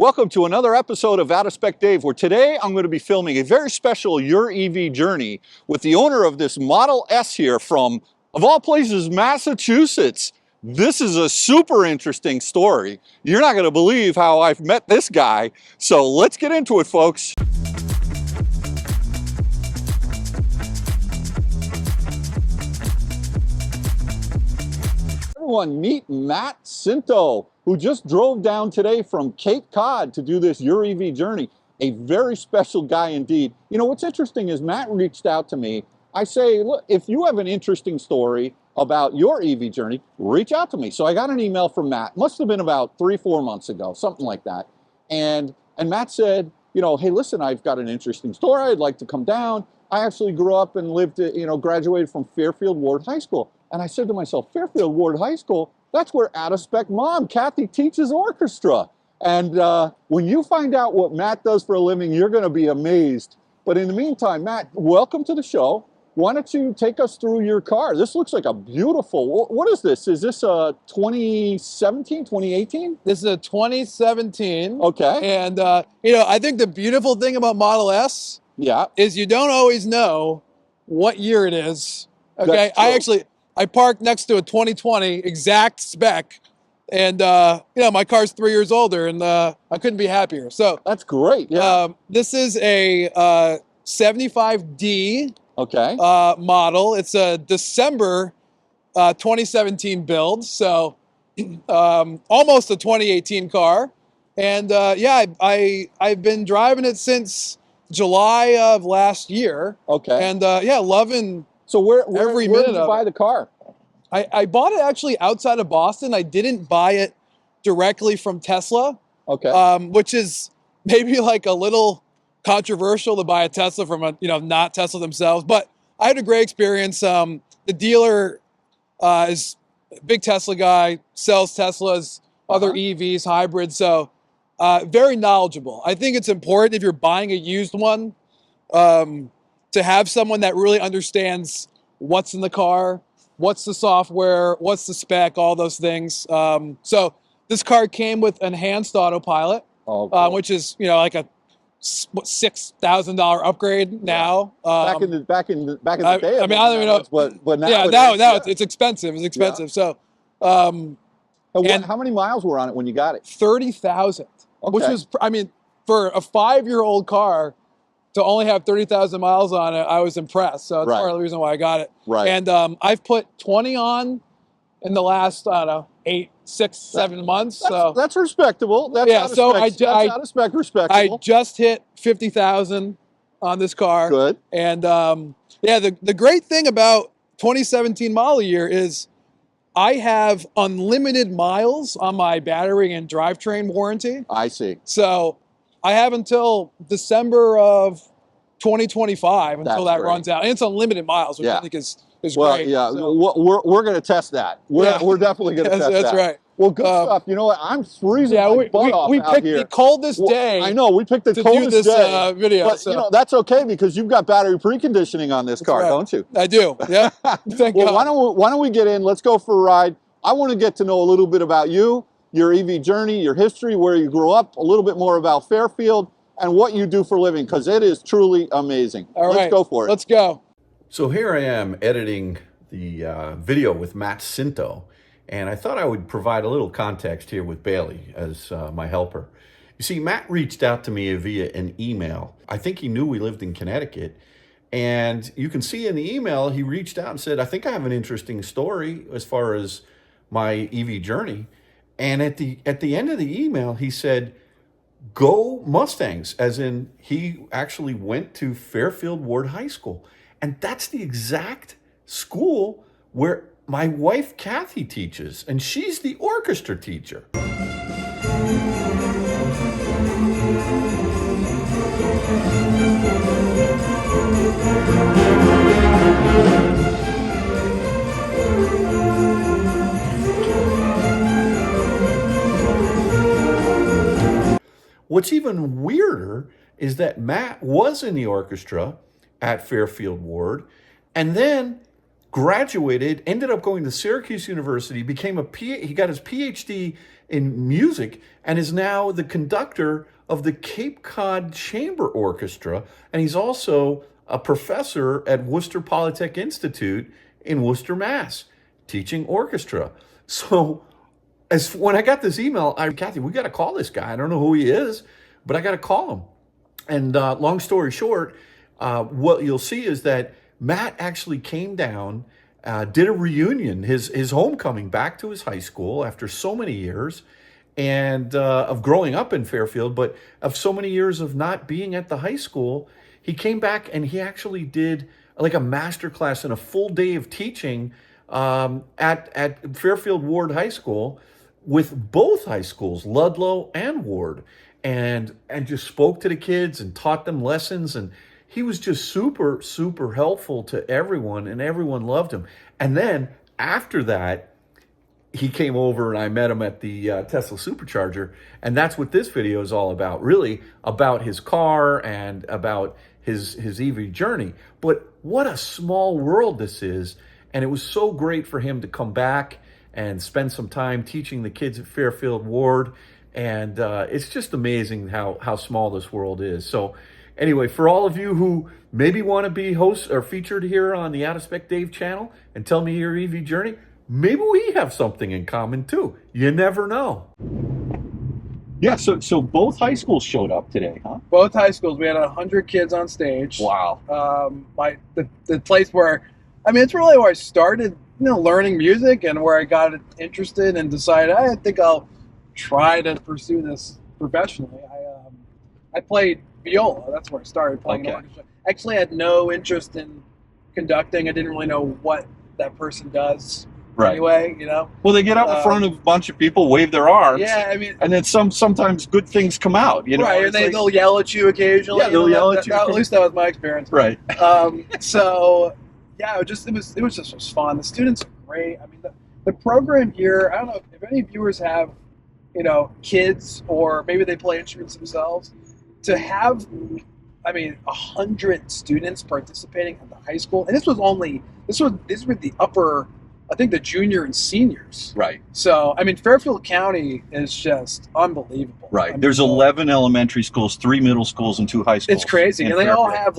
Welcome to another episode of Out of Spec Dave, where today I'm going to be filming a very special Your EV journey with the owner of this Model S here from, of all places, Massachusetts. This is a super interesting story. You're not going to believe how I've met this guy. So let's get into it, folks. Everyone, meet Matt Scinto, who just drove down today from Cape Cod to do this Your EV journey. A very special guy indeed. You know, what's interesting is Matt reached out to me. I say, look, if you have an interesting story about your EV journey, reach out to me. So I got an email from Matt, must have been about 3-4 months ago, something like that. And Matt said, you know, hey, listen, I've got an interesting story. I'd like to come down. I actually grew up and lived, graduated from Fairfield Warde High School. And I said to myself, Fairfield Warde High School, that's where Out of Spec Mom, Kathy, teaches orchestra. And when you find out what Matt does for a living, you're going to be amazed. But in the meantime, Matt, welcome to the show. Why don't you take us through your car? This looks like a beautiful, what is this? Is this a 2017, 2018? This is a 2017. Okay. And, I think the beautiful thing about Model S is you don't always know what year it is. Okay. I parked next to a 2020 exact spec. And, my car's 3 years older and I couldn't be happier. So that's great. Yeah. This is a 75D model. It's a December 2017 build. So almost a 2018 car. And I've been driving it since July of last year. Okay. And loving. So where did you buy the car? I bought it actually outside of Boston. I didn't buy it directly from Tesla. Okay. Which is maybe like a little controversial to buy a Tesla from not Tesla themselves. But I had a great experience. The dealer is a big Tesla guy, sells Teslas, other EVs, hybrids. So very knowledgeable. I think it's important if you're buying a used one to have someone that really understands what's in the car, what's the software, what's the spec, all those things. So this car came with enhanced autopilot, which is like a $6,000 upgrade now. Back in the day. I mean, I don't even know. But now, it's expensive. It's expensive. Yeah. So, how many miles were on it when you got it? 30,000. Which was, for a 5-year-old car to only have 30,000 miles on it, I was impressed. So that's part of the reason why I got it. Right. And I've put 20 on in the last, 8, 6, 7 months. That's respectable. That's out of spec respectable. I just hit 50,000 on this car. Good. And the great thing about 2017 model year is I have unlimited miles on my battery and drivetrain warranty. I see. So I have until December of 2025 until that runs out. And it's unlimited miles, which I think is great. Yeah, so, we're going to test that. We're definitely going to test that. That's right. Well, good stuff. You know what? I'm freezing my butt off we out picked here. the coldest day. I know. We picked the coldest do this, day. Video. But, that's okay because you've got battery preconditioning on this car, don't you? I do. Yeah. Thank God. Why don't we get in? Let's go for a ride. I want to get to know a little bit about you, your EV journey, your history, where you grew up, a little bit more about Fairfield, and what you do for a living, because it is truly amazing. Let's go for it. Let's go. So here I am editing the video with Matt Scinto, and I thought I would provide a little context here with Bailey as my helper. You see, Matt reached out to me via an email. I think he knew we lived in Connecticut, and you can see in the email he reached out and said, I think I have an interesting story as far as my EV journey. And at the end of the email, he said, go Mustangs, as in he actually went to Fairfield Warde High School. And that's the exact school where my wife, Kathy, teaches. And she's the orchestra teacher. What's even weirder is that Matt was in the orchestra at Fairfield Warde, and then graduated, ended up going to Syracuse University, he got his PhD in music, and is now the conductor of the Cape Cod Chamber Orchestra, and he's also a professor at Worcester Polytechnic Institute in Worcester, Mass, teaching orchestra. So when I got this email, Kathy, we got to call this guy. I don't know who he is, but I got to call him. And long story short, what you'll see is that Matt actually came down, did a reunion, his homecoming back to his high school after so many years, and of growing up in Fairfield, but of so many years of not being at the high school. He came back and he actually did like a master class and a full day of teaching at Fairfield Warde High School with both high schools, Ludlowe and Warde, and just spoke to the kids and taught them lessons. And he was just super, super helpful to everyone, and everyone loved him. And then after that, he came over and I met him at the Tesla Supercharger. And that's what this video is all about, really about his car and about his EV journey. But what a small world this is. And it was so great for him to come back and spend some time teaching the kids at Fairfield Warde. And it's just amazing how small this world is. So anyway, for all of you who maybe want to be hosts or featured here on the Out of Spec Dave channel and tell me your EV journey, maybe we have something in common too. You never know. Yeah, so both high schools showed up today, huh? Both high schools. We had 100 kids on stage. Wow. The place where, I mean, it's really where I started, learning music, and where I got interested and decided I think I'll try to pursue this professionally. I played viola. That's where I started playing orchestra. Actually, I had no interest in conducting. I didn't really know what that person does. Right. Anyway, Well, they get up in front of a bunch of people, wave their arms. Yeah, I mean, and then sometimes good things come out. Right, and they'll yell at you occasionally. Yeah, they'll yell at you. At least that was my experience. Right. So yeah, it was fun. The students are great. I mean, the program here. I don't know if any viewers have, kids, or maybe they play instruments themselves. To have, 100 students participating at the high school, and these were the upper, I think, the junior and seniors. Right. So, Fairfield County is just unbelievable. Right. There's 11 elementary schools, 3 middle schools, and 2 high schools. It's crazy. And they Fairfield. all have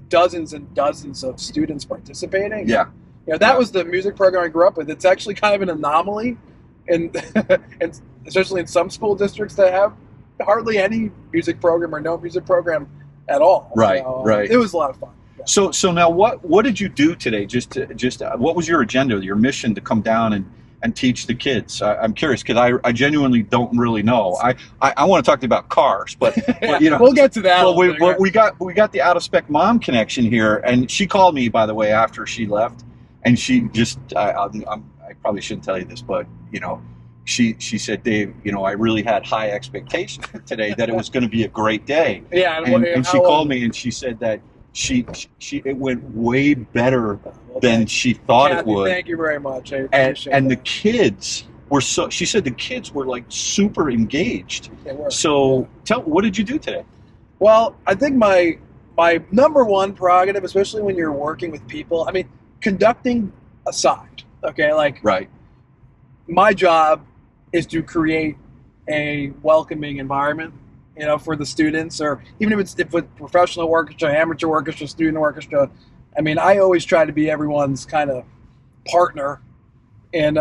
dozens and dozens of students participating. Yeah. That was the music program I grew up with. It's actually kind of an anomaly, and especially in some school districts that have hardly any music program or no music program at all. Right, so, right. It was a lot of fun. Yeah. So now what did you do today? Just what was your agenda, your mission to come down and teach the kids? I'm curious because I genuinely don't really know. I want to talk to you about cars, but we'll get to that. Well, we got the Out of Spec Mom connection here, and she called me, by the way, after she left, and she just I probably shouldn't tell you this, but she said, Dave, I really had high expectations for today, that it was going to be a great day. Yeah, and she called me and she said that it went way better than she thought Kathy, it would. Thank you very much. I appreciate and that. the kids were she said the kids were like super engaged. They were. So what did you do today? Well, I think my number one prerogative, especially when you're working with people, conducting aside, okay, Right. My job is to create a welcoming environment, for the students, or even if it's professional orchestra, amateur orchestra, student orchestra. I always try to be everyone's kind of partner in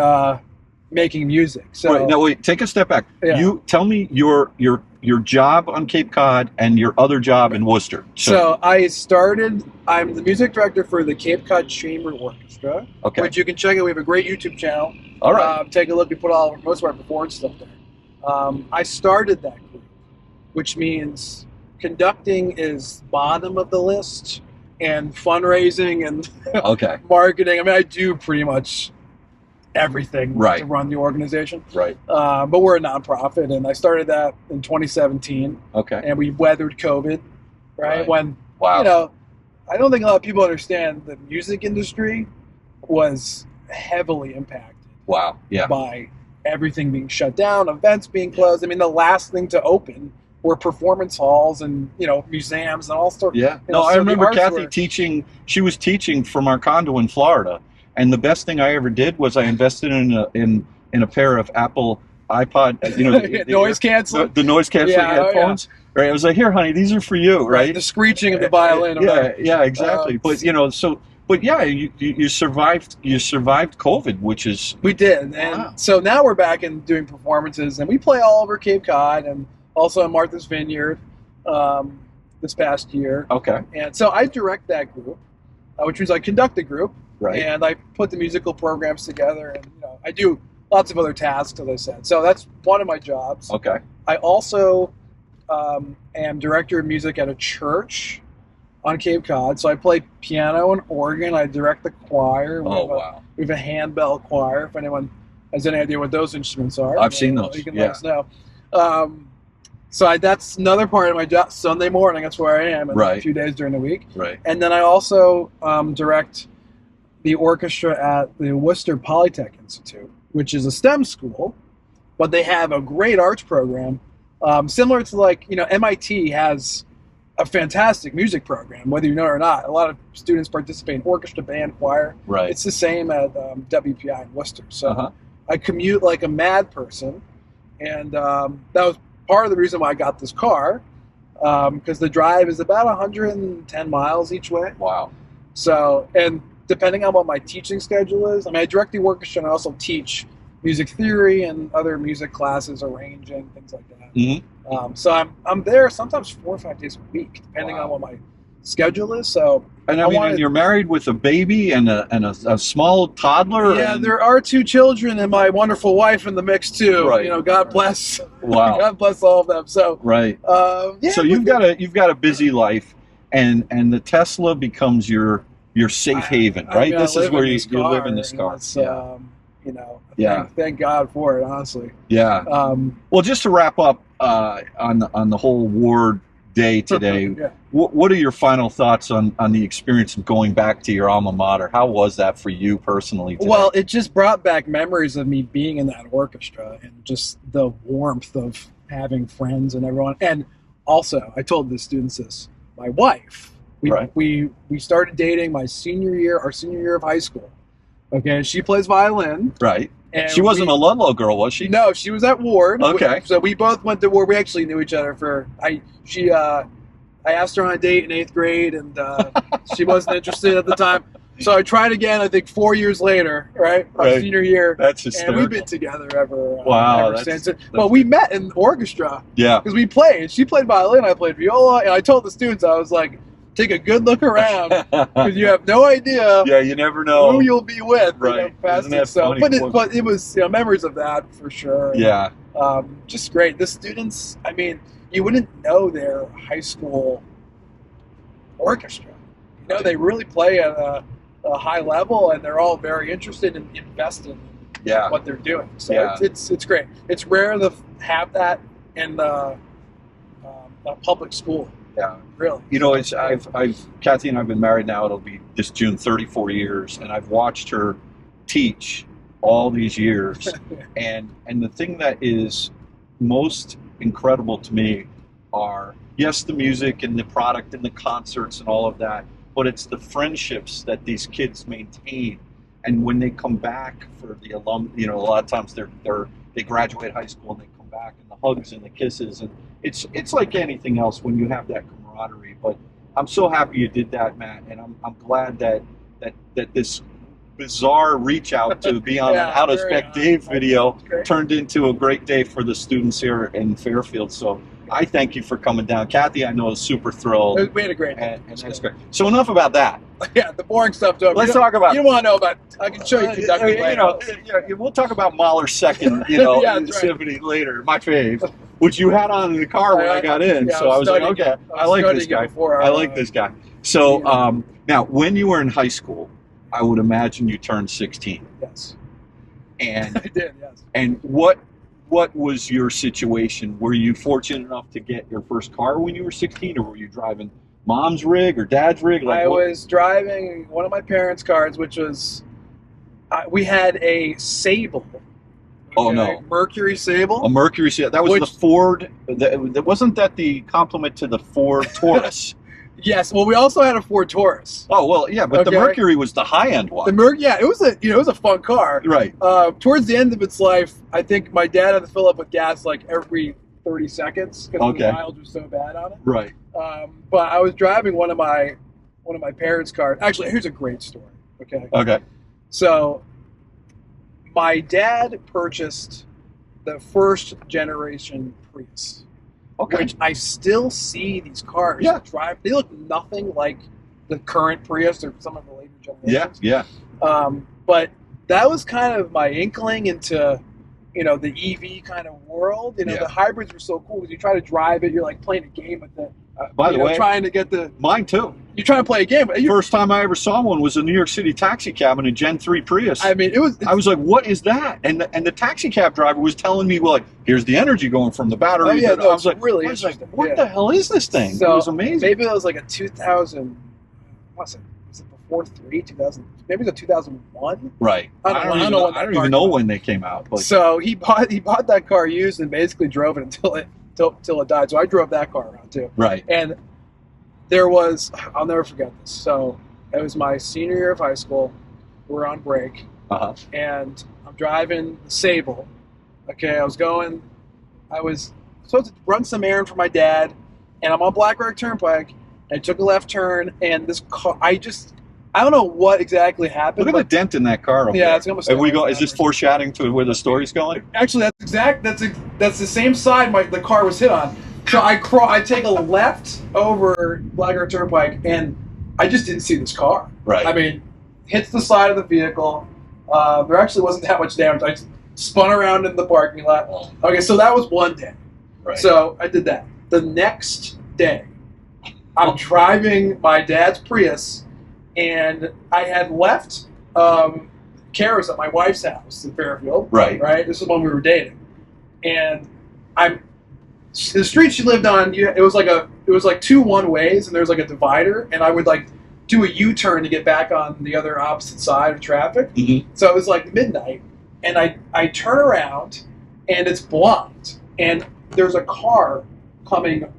making music. So Right. Now wait, take a step back. Yeah. You tell me your job on Cape Cod and your other job in Worcester. So I'm the music director for the Cape Cod Chamber Orchestra, Okay. which you can check out. We have a great YouTube channel. All right. Take a look. We put most of our performance stuff there. I started that group, which means conducting is bottom of the list, and fundraising and Okay. marketing. I do pretty much everything Right. to run the organization. Right. But we're a nonprofit, and I started that in 2017, Okay. and we weathered COVID, right? Right. When, Wow. I don't think a lot of people understand the music industry was heavily impacted Wow. Yeah. by everything being shut down, events being closed. The last thing to open were performance halls and museums and all sorts. Yeah. No, I remember Kathy teaching. She was teaching from our condo in Florida, and the best thing I ever did was I invested in a pair of Apple iPod, noise canceling, the noise canceling headphones. Right. I was like, here, honey, these are for you. Right. The screeching of the violin. Yeah, exactly. But you survived COVID, which is we did, and so now we're back and doing performances, and we play all over Cape Cod and also in Martha's Vineyard this past year. Okay. And so I direct that group, which means I conduct the group, right? And I put the musical programs together, and I do lots of other tasks, as I said. So that's one of my jobs. Okay. I also am director of music at a church on Cape Cod. So I play piano and organ. I direct the choir. We have a handbell choir. If anyone has any idea what those instruments are, I've seen those. You can let us know. So that's another part of my job. Sunday morning, that's where I am, and a few days during the week. Right. And then I also direct the orchestra at the Worcester Polytechnic Institute, which is a STEM school, but they have a great arts program, similar to MIT has a fantastic music program, whether you know it or not. A lot of students participate in orchestra, band, choir. Right. It's the same at WPI in Worcester. So I commute like a mad person, and that was part of the reason why I got this car, because the drive is about 110 miles each way. Wow. So, and depending on what my teaching schedule is, I direct the orchestra and I also teach music theory and other music classes, arranging, things like that. Mm-hmm. So I'm there sometimes 4 or 5 days a week, depending on what my schedule is. So, and and you're married with a baby and a small toddler. Yeah, there are 2 children and my wonderful wife in the mix too. Right. God bless. Wow. God bless all of them. So right. So you've got a busy life, and the Tesla becomes your safe haven, right? This is where you live in this car. Thank God for it, honestly. Yeah. Well, just to wrap up on the whole Warde day today, what are your final thoughts on the experience of going back to your alma mater? How was that for you personally today? Well, it just brought back memories of me being in that orchestra and just the warmth of having friends and everyone. And also, I told the students this, my wife, we started dating our senior year of high school. Okay, she plays violin. Right. And she wasn't a Ludlowe girl, was she? No, she was at Warde. Okay. So we both went to Warde. We actually knew each other I asked her on a date in 8th grade, and she wasn't interested at the time. So I tried again, I think 4 years later, right? Our senior year. That's hysterical. And we've been together ever since. But we met in the orchestra. Yeah. Because we played. She played violin, I played viola, and I told the students, I was like, take a good look around, because you have no idea. Yeah, you never know who you'll be with. Right. Isn't that funny? But it was memories of that for sure. Yeah. Just great. The students, you wouldn't know their high school orchestra. They really play at a high level, and they're all very interested and invested in what they're doing. So it's great. It's rare to have that in the public school. Yeah, really. Kathy and I've been married now. It'll be this June 34 years, and I've watched her teach all these years. and the thing that is most incredible to me are the music and the product and the concerts and all of that, but it's the friendships that these kids maintain. And when they come back for the alum, a lot of times they graduate high school and they come back, and the hugs and the kisses, and it's like anything else when you have that camaraderie. But I'm so happy you did that, Matt, and I'm glad that this bizarre reach out to be on an Out of Spec Dave video turned into a great day for the students here in Fairfield. So I thank you for coming down. Kathy, I know, is super thrilled. We had a great day. And that's great. So enough about that. Yeah, the boring stuff. Let's talk about. You don't want to know about. I can show you conducting later. We'll talk about Mahler's second, symphony later. My fave, which you had on in the car when I got in. So I was like, okay, I like this guy. I like this guy. So now, when you were in high school, I would imagine you turned 16. Yes. And I did. Yes. And what was your situation? Were you fortunate enough to get your first car when you were 16, or were you driving mom's rig or dad's rig? I was driving one of my parents' cars, which was we had a Sable. Oh, no. Mercury Sable. A Mercury Sable. That was the Ford. Wasn't that the compliment to the Ford Taurus? Yes. Well, we also had a Ford Taurus. Oh well, yeah, but the Mercury was the high end one. Yeah, it was a fun car. Right. Towards the end of its life, I think my dad had to fill up with gas like every 30 seconds because the mileage was so bad on it. Right. But I was driving one of my parents' cars. Actually, here's a great story. Okay. Okay. So, my dad purchased the first generation Prius. Okay. Which I still see these cars drive. They look nothing like the current Prius or some of the later generations. Yeah. But that was kind of my inkling into, the EV kind of world. The hybrids were so cool because you try to drive it, you're like playing a game with it. By the way, trying to get mine too. You're trying to play a game. First time I ever saw one was a New York City taxi cab in a Gen 3 Prius. I mean, I was like, what is that? And the taxi cab driver was telling me, well, like, here's the energy going from the battery. Oh, yeah, I was like, really what the hell is this thing? So it was amazing. Maybe it was like a 2000, was it before 2000? Maybe it was a 2001? Right. I don't even know when they came out. But. So he bought that car used and basically drove it until it died. So I drove that car around too. Right. And there was, I'll never forget this. So it was my senior year of high school. We're on break. And I'm driving the Sable. Okay, I was supposed to run some errand for my dad, and I'm on Black Rock Turnpike, and I took a left turn, and this car, I don't know what exactly happened. Look at the dent in that car. Yeah, it's almost. Is this foreshadowing to where the story's going? Actually, that's the same side the car was hit on. So I take a left over Black Rock Turnpike, and I just didn't see this car. Right. I mean, hits the side of the vehicle. There actually wasn't that much damage. I spun around in the parking lot. Okay, so that was one day. Right. So I did that. The next day, I'm driving my dad's Prius, and I had left Caris at my wife's house in Fairfield. Right. Right. This is when we were dating, and the street she lived on. It was like two one ways, and there's like a divider, and I would like do a U-turn to get back on the other opposite side of traffic. Mm-hmm. So it was like midnight, and I turn around, and it's blind, and there's a car coming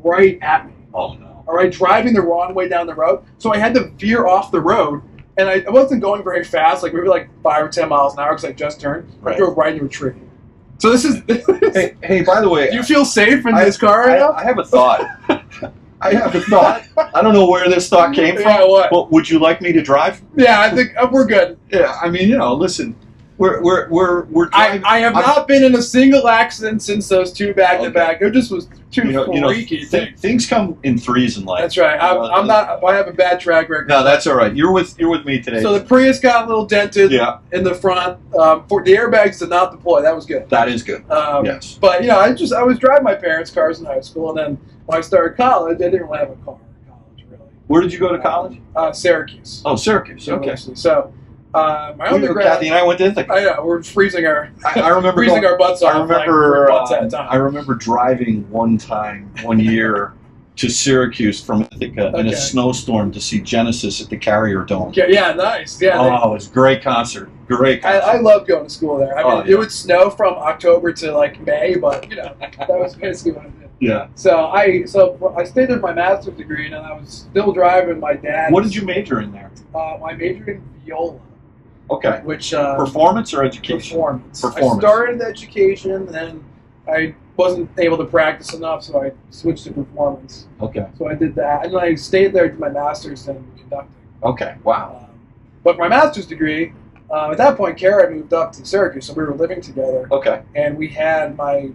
right at me. Oh no! All right, driving the wrong way down the road. So I had to veer off the road, and I wasn't going very fast, like maybe like 5 or 10 miles an hour because I just turned. Right. I drove right into a tree. So this is. Hey, by the way, do you feel safe in this car right now? I have a thought. I don't know where this thought came from. Yeah, what? But would you like me to drive? Yeah, I think we're good. Yeah, I mean, listen, we're driving. I have not been in a single accident since those two back to back. It just was too freaky. Things come in threes in life. That's right. I'm not. I have a bad track record. No, that's all right. You're with me today. So the Prius got a little dented in the front. For the airbags did not deploy. That was good. That is good. Yes. But I was driving my parents' cars in high school, and then when I started college, I didn't really have a car in college, really. Where did you go to college? Syracuse. Oh, Syracuse. Okay. So my undergrad. Kathy and I went to Ithaca. I know, we're freezing our. I remember freezing our butts off. I remember driving one year to Syracuse from Ithaca in a snowstorm to see Genesis at the Carrier Dome. Yeah, nice. Yeah. Oh, it was a great concert. Great concert. I love going to school there. I mean, it would snow from October to like May, but that was basically what I did. Yeah. So I stayed there for my master's degree, and I was still driving my dad. What did you major in there? I majored in viola. Okay. Which performance or education? Performance. I started education, and then I wasn't able to practice enough, so I switched to performance. Okay. So I did that, and then I stayed there to do my master's in conducting. Okay. Wow. But my master's degree, at that point, Kara moved up to Syracuse, so we were living together. Okay. And we had my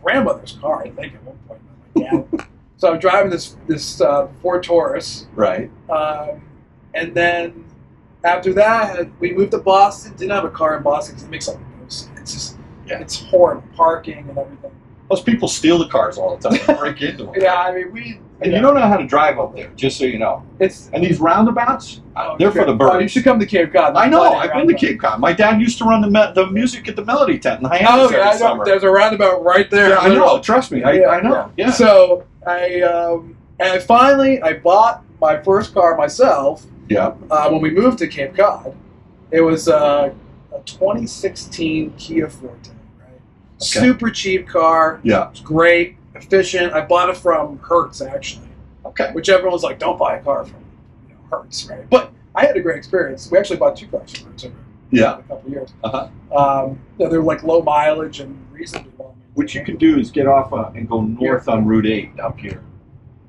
grandmother's car, I think, at one point. My dad. So I'm driving this Ford Taurus. Right. And then after that, we moved to Boston. Didn't have a car in Boston because it makes like no sense. It's just it's horrible parking and everything. Plus, people steal the cars all the time and break into them. Yeah, I mean you don't know how to drive up there, just so you know. And these roundabouts, they're for the birds. Oh, you should come to Cape Cod. I know. I've been to Cape Cod. My dad used to run the music at the Melody Tent in Hyannis every summer. There's a roundabout right there. Yeah, I know. Trust me. I know. Yeah. So I finally bought my first car myself. Yeah. When we moved to Cape Cod, it was a 2016 Kia Forte, right? Okay. Super cheap car. Yeah. It's great, efficient. I bought it from Hertz, actually. Okay. Which everyone's like, don't buy a car from Hertz, right? But I had a great experience. We actually bought 2 cars from Hertz over a couple of years. They're like low mileage and reasonably well. What you can do is get off and go north on Route 8 up here.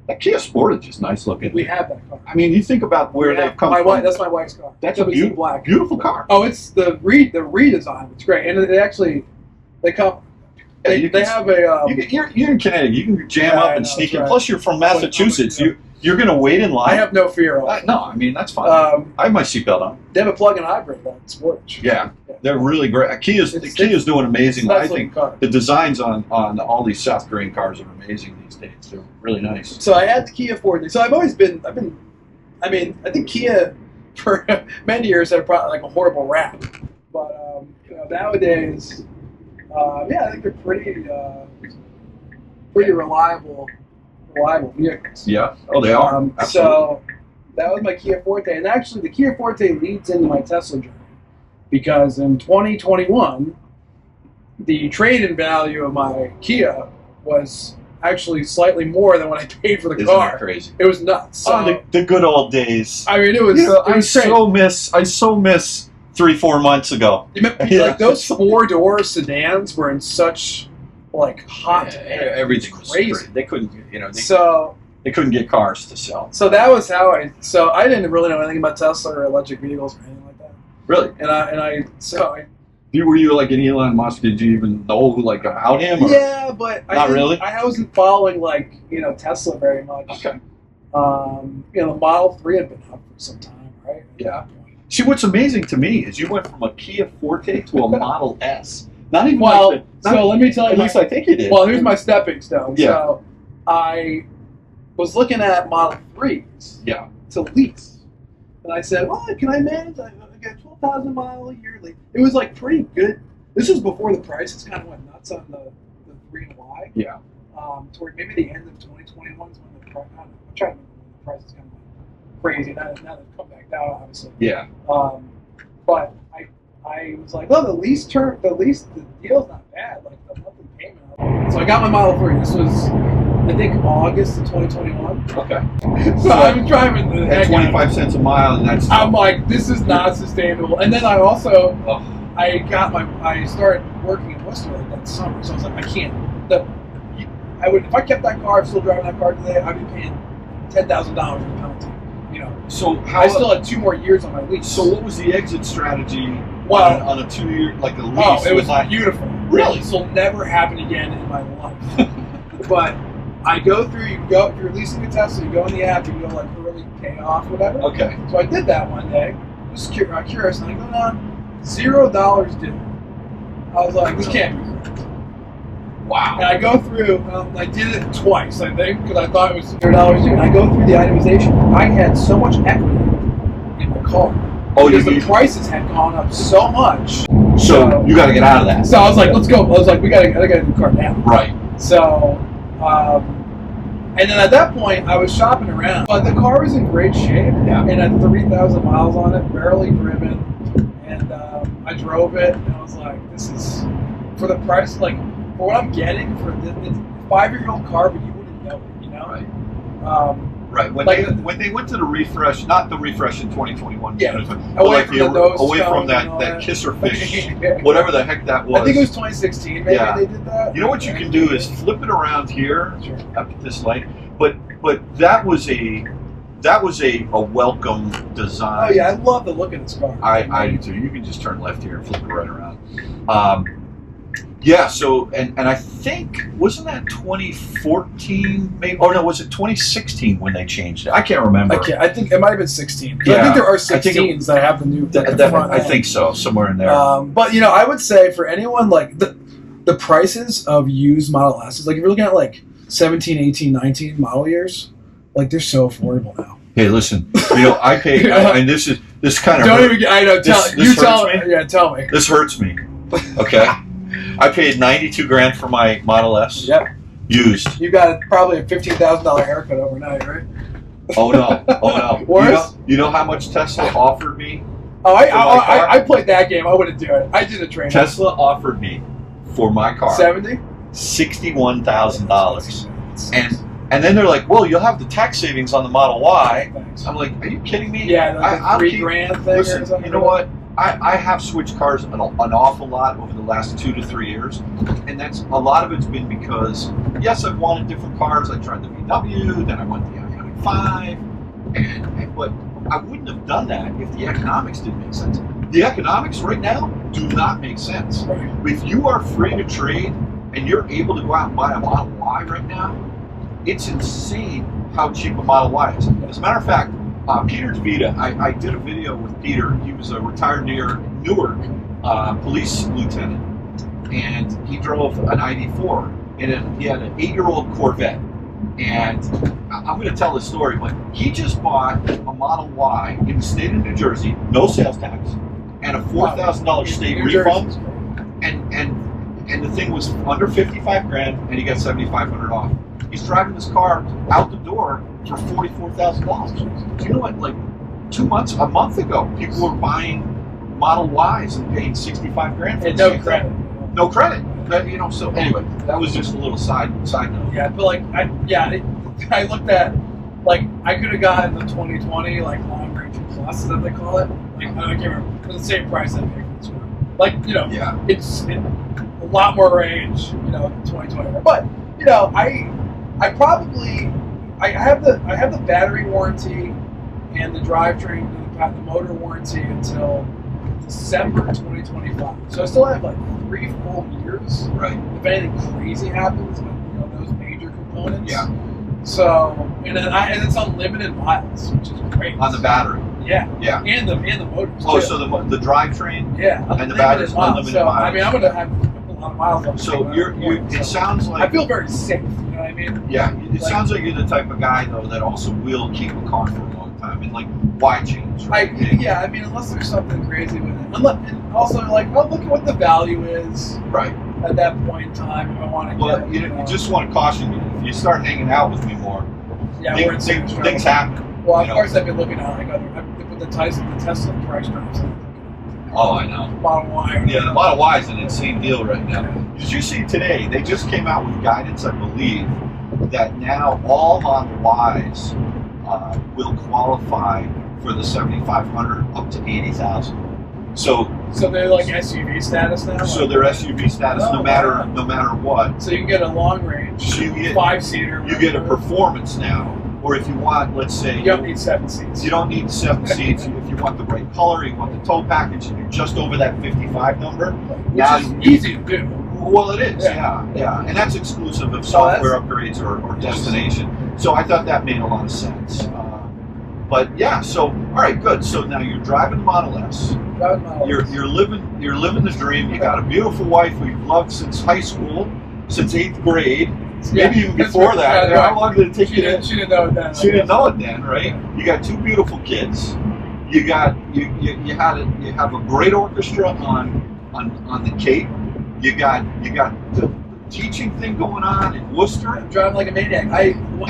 That Kia Sportage is nice looking. We have that car. I mean, you think about where they've come from. That's my wife's car. That's a beautiful car. Oh, it's the redesign. It's great, and they actually come. They have a. You're in Connecticut. You can jam up and sneak in. Right. Plus, you're from Massachusetts. You're going to wait in line. I have no fear of it. No, I mean that's fine. I have my seatbelt on. They have a plug-in hybrid that's Sportage. Yeah, they're really great. Kia's doing amazing. I think the designs on all these South Korean cars are amazing these days. They're really nice. So I had the Kia Forte. So I think Kia for many years had probably like a horrible rap, but nowadays, I think they're pretty reliable vehicles. Yeah. Oh, they are. So that was my Kia Forte, and actually the Kia Forte leads into my Tesla journey because in 2021, the trade-in value of my Kia was actually slightly more than what I paid for the car. That crazy? It was nuts. So, the good old days. I mean, it was. I so miss 3-4 months ago. Like those 4-door sedans were in such like hot. Everything was crazy. They couldn't, they couldn't get cars to sell. So that was how I. So I didn't really know anything about Tesla or electric vehicles or anything like that. Really? And were you like an Elon Musk? Did you even know like about him? Or? Yeah, but not really. I wasn't following like Tesla very much. Okay. The Model 3 had been out for some time, right? Yeah. See, what's amazing to me is you went from a Kia Forte to a Model S. Not even let me tell you. At least I think you did. Well, here's my stepping stone. Yeah. So I was looking at Model 3s to lease. And I said, well, can I manage? I got 12,000 mile a yearly. It was like pretty good. This was before the prices kind of went nuts on the 3Y. Yeah. Toward maybe the end of 2021 is when the price, I'm trying to remember when the prices kind of went crazy. Now they've come back down, obviously. Yeah. But I was like, well, the deal's not bad. Like the monthly payment. So I got my Model 3. This was, I think, August of 2021. Okay. So I was driving the at 25 cents a mile, and that's. I'm like, this is not sustainable. And then I also, I started working in Worcester like that summer. So I was like, I can't. If I kept that car, still driving that car today, I'd be paying $10,000 in penalty. So I still had 2 more years on my lease. So what was the exit strategy on a 2-year, like a lease? Oh, it was beautiful. Really? This will never happen again in my life. But I go through, if you're leasing a Tesla, you go in the app, you go like early payoff, whatever. Okay. So I did that one day. Just curious, and I go down, $0 due. I was like, this can't be correct. Wow. And I go through, I did it twice, I think, because I thought it was $0 due. And I go through the itemization. I had so much equity in my car. Because the prices had gone up so much. So you got to get out of that. So I was like, let's go. I was like, I got a new car now. Right. So, and then at that point, I was shopping around. But the car was in great shape. Yeah. And had 3,000 miles on it, barely driven. And I drove it, and I was like, this is, for the price, like, for what I'm getting for this, it's a 5-year-old car, but you wouldn't know it, Right. Right. When they went to the refresh, not the refresh in 2021, away from that kisser fish, whatever the heck that was. I think it was 2016. Maybe they did that. You know what you can do is flip it around here up at this light. But that was a welcome design. Oh yeah, I love the look of this car. I do too. You can just turn left here and flip it right around. Yeah, so, and I think, wasn't that 2014, maybe? Oh, no, was it 2016 when they changed it? I can't remember. I think it might have been 16. Yeah, I think there are 16s that have the new front I think so, somewhere in there. But, I would say for anyone, like, the prices of used Model S's, like, if you're looking at, like, 17, 18, 19 model years, like, they're so affordable now. Hey, listen, I paid, and this kind of Don't even get, I know, tell me. Yeah, tell me. This hurts me, okay? I paid $92,000 for my Model S. Yep. Used. You got probably a $15,000 haircut overnight, right? Oh no! Worse? You know how much Tesla offered me Oh, for my car. I played that game. I wouldn't do it. I did a trade. Tesla offered me for my car 70? $61,000, and then they're like, well, you'll have the tax savings on the Model Y. I'm like, are you kidding me? Yeah, like I'll the keep- $3,000 thing Listen, or something. you know what? I have switched cars an awful lot over the last 2 to 3 years, and that's a lot of it's been because yes, I've wanted different cars. I tried the VW, then I went the i5, but I wouldn't have done that if the economics didn't make sense. The economics right now do not make sense. Right. If you are free to trade and you're able to go out and buy a Model Y right now, it's insane how cheap a Model Y is. As a matter of fact, Peter DeVita, I did a video with Peter. He was a retired Newark police lieutenant, and he drove an ID4, and he had an 8-year-old Corvette. And I'm going to tell this story, but he just bought a Model Y in the state of New Jersey, no sales tax, and a $4,000 state refund. And the thing was under 55 grand, and he got 7,500 off. He's driving this car out the door for $44,000. Do you know what? Like a month ago, people were buying Model Ys and paying 65 grand for And the no same credit. thing. No credit. But, you know, so anyway, that was just a little side note. Yeah, but like, I looked at, like, I could have gotten the 2020, like, long range plus, that they call it. Like, I can't remember, for the same price I paid for this car. Like, you know, Yeah. it's a lot more range, you know, 2020. But, you know, I have the battery warranty and the drivetrain, the motor warranty until December 2025. So I still have like 3 full years. Right. If anything crazy happens, with, you know, those major components. Yeah. So and it's unlimited miles, which is great. On the battery. Yeah. Yeah. And the motors. Oh, too. so the drivetrain. Yeah. And the battery's unlimited so, miles. I mean, I'm gonna have a lot of miles on. So it sounds like I feel very safe. You know what I mean? Yeah, it sounds like you're the type of guy though that also will keep a car for a long time, and like why change? Right? Yeah, I mean, unless there's something crazy with it. And also, like, I'll look at what the value is Right. at that point in time if I want to Well, get. you just want to caution you. If you start hanging out with me more, yeah, we're in things happen. Well, of you know? course, I've been looking at like other with the Tesla price drops. Oh, I know. Model Y. Yeah, the Model Y is an insane deal right now. Did you see today? They just came out with guidance, I believe, that now all Model Ys will qualify for the 7,500 up to 80,000. So they're like SUV status now. So they're SUV status no matter what. So you can get a long range, So you get 5-seater. You get a performance now, or if you want, let's say You don't need 7 seats. You don't need 7 seats. If you want the right color, you want the tow package, and you're just over that 55 number. Which is easy to do. Well, it is, yeah, and that's exclusive of software upgrades or destination. So I thought that made a lot of sense. But yeah, so all right, good. So now you're driving the Model S. You're living the dream. You got a beautiful wife who you've loved since high school, since 8th grade. Maybe even before that. How long did it take you to? She didn't know it then. She didn't know it then, right? You got 2 beautiful kids. You have a great orchestra on the Cape. You got the teaching thing going on in Worcester. I'm driving like a maniac.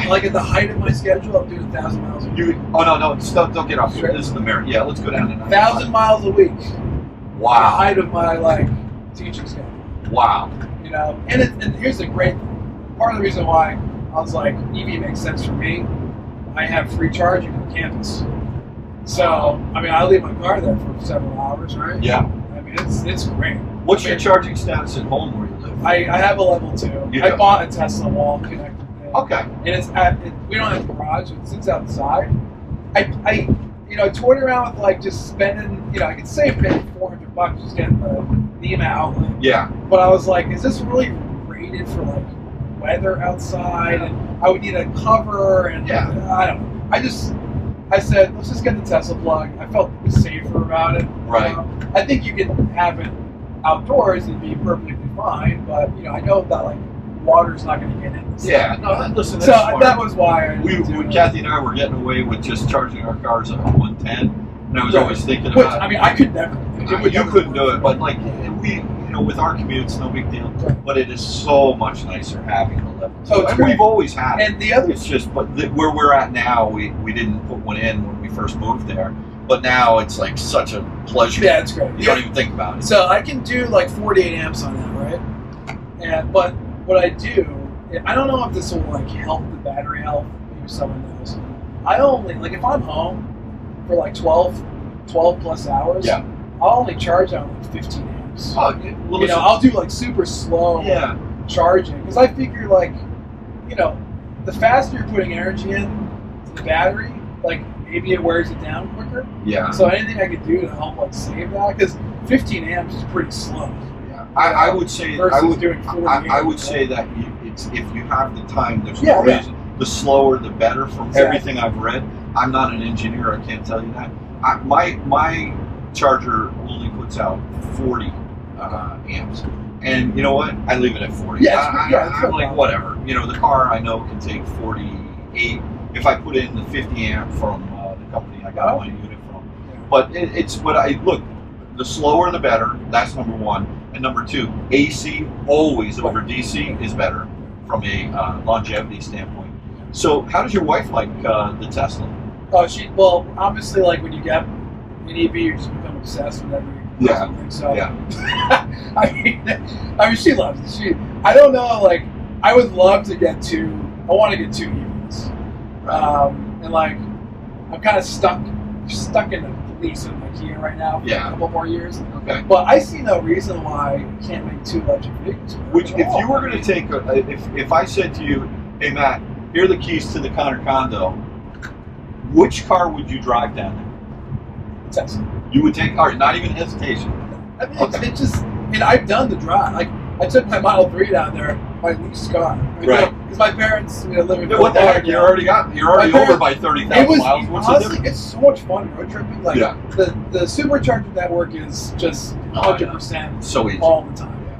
Like at the height of my schedule, I'm doing 1,000 miles a week. Don't get off here. This is the merit. Yeah, let's go down to 1,000 miles a week. Wow. The height of my teaching schedule. Wow. You know, and here's the great thing. Part of the reason why I was like, EV makes sense for me. I have free charging on campus. So, I mean, I leave my car there for several hours, right? Yeah. I mean, it's great. What's your charging status at home where you live? I have a level 2. I bought a Tesla wall connected thing. Okay. And we don't have a garage, it sits outside. I toyed around with just spending, I could save maybe $400 just getting the NEMA outlet. Yeah. But I was like, is this really rated for weather outside? And I would need a cover and I don't know. I said, let's just get the Tesla plug. I felt safer about it. Right. I think you can have it outdoors and be perfectly fine, but I know that water's not going to get in. Yeah. No, listen. So that was why Kathy and I were getting away with just charging our cars at 110, and I was always thinking about. I mean, I could never. You couldn't do it, but we. With our commutes, no big deal. But it is so much nicer having the level 2. And we've always had it. And the other, it's just, but where we're at now, we didn't put one in when we first moved there. but now it's like such a pleasure. Yeah, it's great. You don't even think about it. So I can do like 48 amps on that, right? But what I do, I don't know if this will like help the battery health. Maybe someone knows. I only, like, if I'm home for like 12 plus hours, Yeah. I'll only charge on like 15 amps. Oh, well, listen, I'll do like super slow charging because I figure like, the faster you're putting energy in to the battery, like maybe it wears it down quicker. Yeah. So anything I could do to help like save that, because 15 amps is pretty slow. Yeah. I would say doing 48. I would say that it's if you have the time, there's no Yeah. reason. The slower, the better. From Exactly. everything I've read, I'm not an engineer. I can't tell you that. My charger only puts out 40 amps, and you know what? I leave it at 40. Yeah, I'm like, whatever. The car I know can take 48. If I put in the 50 amp from the company I got my unit from, but it's what I look. The slower, the better. That's number one, and number two, AC always over DC is better from a longevity standpoint. So, how does your wife like the Tesla? Oh, obviously, like when you get an EV, you just become obsessed with every thing. So, I mean, she loves it. I don't know, like, I would love to get I want to get 2 EVs. Right. And like, I'm kind of stuck in the lease with my Kia right now for a couple more years. Okay. But I see no reason why you can't make 2 electric vehicles. Which, if you were going to take, if I said to you, hey Matt, here are the keys to the Connor condo, which car would you drive down there? Tesla. You would take, all right, not even hesitation. I mean, I've done the drive. Like, I took my Model 3 down there, my leased car. Right. Because my parents live in What the heck? You're already over by 30,000 miles. What's the difference? It's so much fun road tripping. Like, the supercharger network is just 100% so easy all the time. Yeah.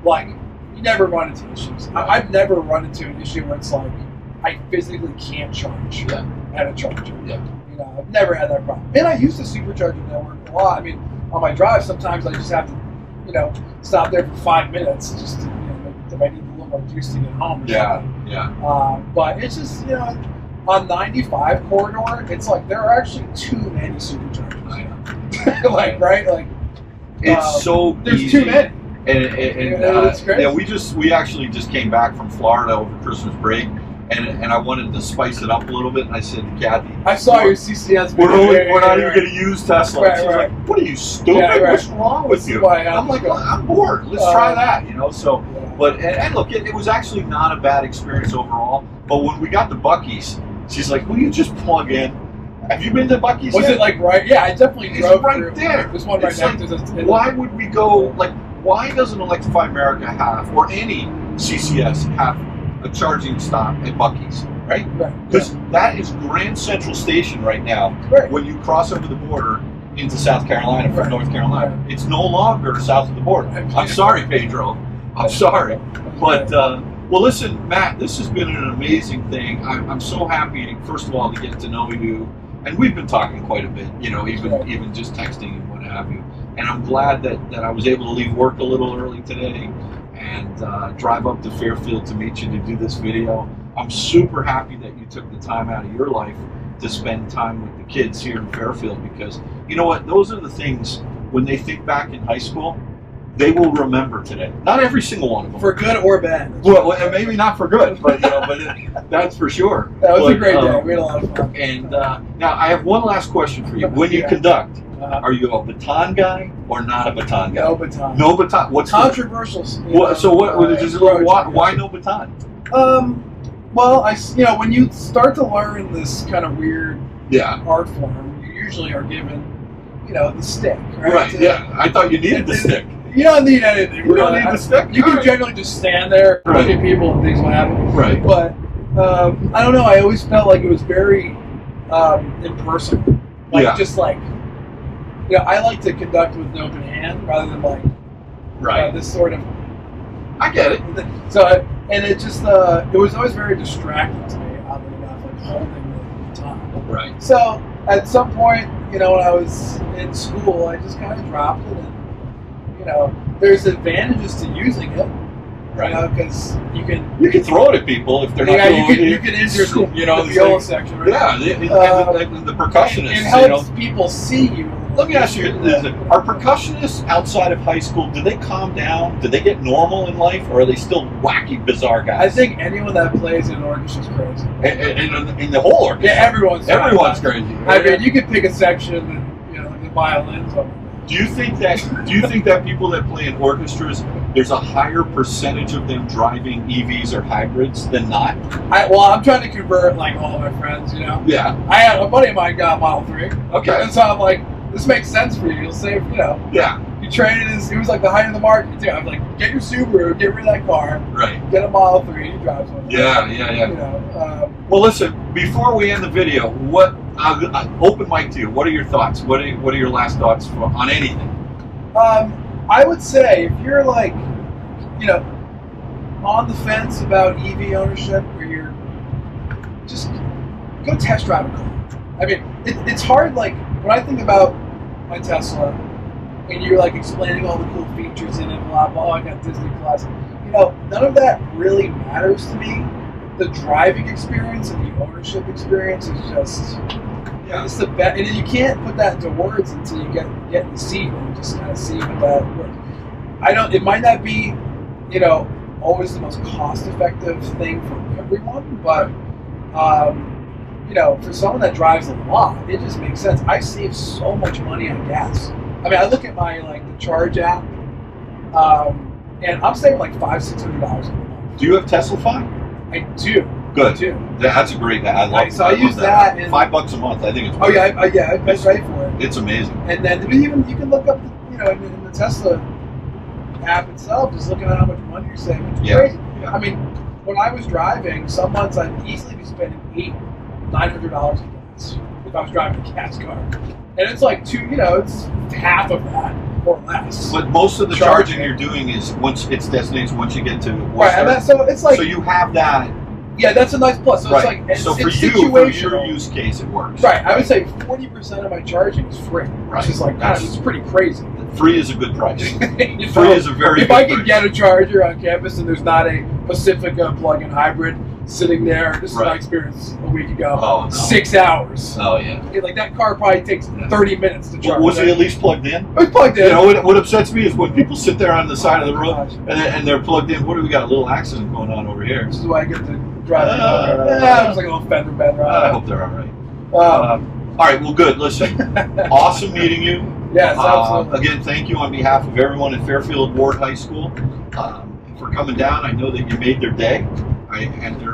Like, you never run into issues. I've never run into an issue where it's like, I physically can't charge at a charger. Yeah. I've never had that problem. And I use the supercharger network a lot. I mean, on my drive, sometimes I just have to, stop there for 5 minutes just to, if I need a little more juice to get home. Yeah. But it's just, on 95 corridor, it's like there are actually too many superchargers. I know. Like, right? Like, it's so there's easy. too many. And it's crazy. yeah, we actually just came back from Florida over Christmas break, and I wanted to spice it up a little bit. And I said to Kathy, I saw your CCS. We're not even going to use Tesla. Right, She's right. like, what are you, stupid? Yeah, right. What's wrong with you? I'm like, I'm bored. Let's try that. So. But and look, it was actually not a bad experience overall. But when we got to Buc-ee's, she's like, will you just plug in? Have you been to Buc-ee's Was yet? it like right? Yeah, I definitely drove. It's right through. there. There's one right next to us. Why would we go, like, why doesn't Electrify America have, or any CCS have a charging stop at Buc-ee's, right? Because that is Grand Central Station right now. Right. When you cross over the border into South Carolina from North Carolina. It's no longer south of the border. I'm sorry, Pedro. I'm sorry. But, well, listen, Matt, this has been an amazing thing. I'm so happy, first of all, to get to know you. And we've been talking quite a bit, even just texting and what have you. And I'm glad that I was able to leave work a little early today and drive up to Fairfield to meet you to do this video. I'm super happy that you took the time out of your life to spend time with the kids here in Fairfield, because you know what? Those are the things, when they think back in high school, they will remember today. Not every single one of them. For good or bad. Well, maybe not for good, but that's for sure. That was a great day. We had a lot of fun. And now I have one last question for you. When you conduct, are you a baton guy or not a baton guy? No baton. No baton. What's controversial? Why no baton? Well, when you start to learn this kind of weird art form, you usually are given, the stick, right? Right. I thought you needed the stick. You don't need anything. You don't need the stick. You can generally just stand there, look at people, and things will happen. Right. But I don't know. I always felt like it was very impersonal. Just like, I like to conduct with an open hand rather than like this sort of. I get it. So, and it just it was always very distracting to me, oddly enough, like holding the baton. Right. So at some point, when I was in school, I just kind of dropped it, and there's advantages to using it, Right. You know, because you can. You can throw it at people if they're not doing you can injure the viola section. Right? Yeah, the percussionists. It helps people see you. Let me ask you, are percussionists outside of high school, do they calm down? Do they get normal in life, or are they still wacky, bizarre guys? I think anyone that plays in an orchestra is crazy. In the whole orchestra? Yeah, everyone's crazy. I mean, you could pick a section and, you know, like the violins. Do you think that people that play in orchestras, there's a higher percentage of them driving EVs or hybrids than not? I'm trying to convert like all of my friends, you know. Yeah. I had a buddy of mine got Model 3. Okay. And so I'm like, this makes sense for you. You'll save, you know. Yeah. You trade it it was like the height of the market too. I'm like, get your Subaru, get rid of that car. Right. Get a Model 3, you drive one. Yeah. You know. Well, listen. Before we end the video, open mic to you. What are your thoughts? What are your last thoughts on anything? I would say if you're like, you know, on the fence about EV ownership, or you're just go test drive a car. I mean, it's hard. Like when I think about my Tesla, and you're like explaining all the cool features in it, blah blah. Oh, I got Disney Plus. You know, none of that really matters to me. The driving experience and the ownership experience is just. Yeah. It's the best, and you can't put that into words until you get in the seat and just kind of see what that works. It might not be, you know, always the most cost-effective thing for everyone, but you know, for someone that drives a lot, it just makes sense. I save so much money on gas. I mean, I look at my the Charge app, and I'm saving like $500-600 a month. Do you have Tesla 5? I do. Good. I do. That's a great. I love. So I use that. And, $5 a month. I think it's. Oh yeah, I pay for it. It's amazing. And then even you can look up, you know, in the Tesla app itself, just looking at how much money you're saving. It's crazy. Yeah. I mean, when I was driving, some months I'd easily be spending $800-900 in gas if I was driving a gas car, and it's like it's half of that or less. But most of the charging you're doing is once it's destination. Once you get to Worcester. Right, and so it's like so you have that. Yeah, that's a nice plus. So right. It's like so for your use case, it works. Right. I would say 40% of my charging is free, which is like it's pretty crazy. Free is a good price. Free is a very. If I can get a charger on campus and there's not a Pacifica plug-in hybrid sitting there, this is my experience a week ago. Oh, no. 6 hours. Oh yeah. Like that car probably takes 30 minutes to charge. Was it at least plugged in? It was plugged in. You know what upsets me is when people sit there on the side of the road and they're plugged in. What do we got? A little accident going on over here. This is why I get to drive. It was like a little fender bender. I hope they're all right. All right. Well, good. Listen, awesome meeting you. Yes, absolutely. Again, thank you on behalf of everyone at Fairfield Warde High School for coming down. I know that you made their day and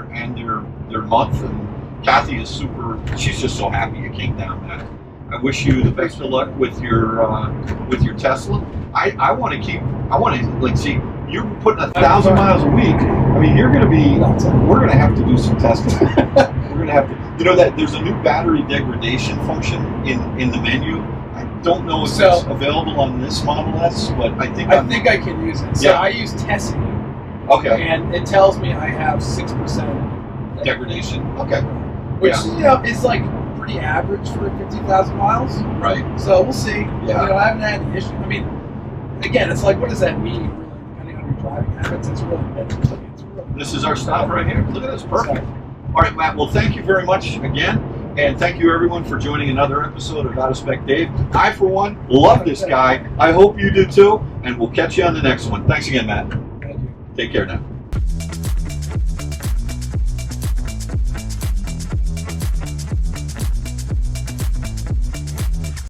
their month. And Kathy is super. She's just so happy you came down, man. I wish you the best of luck with your Tesla. I want to see. You're putting 1,000 miles a week. I mean, we're going to have to do some testing. We're going to have to. You know that there's a new battery degradation function in the menu. I don't know if it's available on this Model S, but I think I can use it. So I use Tesla. Okay. And it tells me I have 6% degradation. Okay. Which is like pretty average for 50,000 miles. Right. So we'll see. Yeah. I haven't had any issue. I mean, again, it's like, what does that mean? Really, depending on your driving habits, it's really. This is our stop right here. Look at this, perfect. All right, Matt. Well, thank you very much again. And thank you, everyone, for joining another episode of Out of Spec Dave. I, for one, love this guy. I hope you do, too. And we'll catch you on the next one. Thanks again, Matt. Thank you. Take care now.